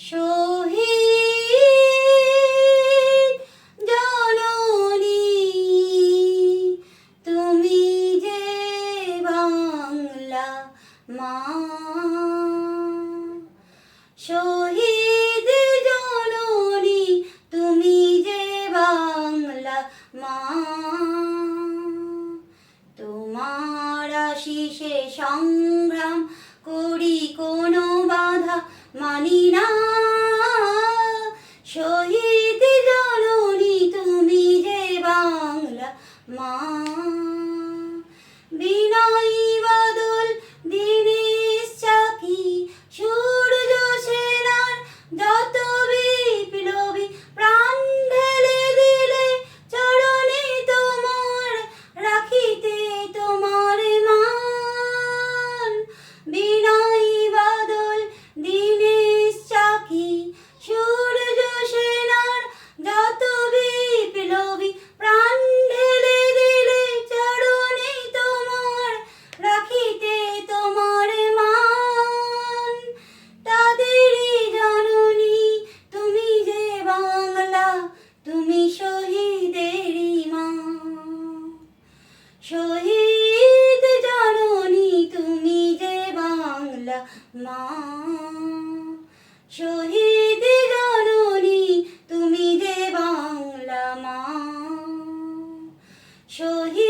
শহীদ জননী তুমি যে বাংলা মা, শহীদ জননী তুমি যে বাংলা মা। তোমার আশিসে সংগ্রাম করি, কোনো বাধা মানি না। শহীদ জননী তুমি যে বাংলা মা। বিনয়ী বাদল দীনেশ চাকি, সূর্য সেনার যত বিপ্লবী প্রাণ ঢেলে দিলে চরণে তোমার, রাখিতে তোমার মান। বিনয়ী বাদল দীনেশ চাকি, সূর্য সেনার যত বিপ্লবী প্রাণ ঢেলে দিলে চরণে তোমার, রাখিতে তোমার মান। তাদেরই জননী তুমি যে বাংলা, তুমি শহীদেরই মা। শহীদ জননী তুমি যে বাংলা মা। শহীদ জননী তুমি যে বাংলা মা। শহীদ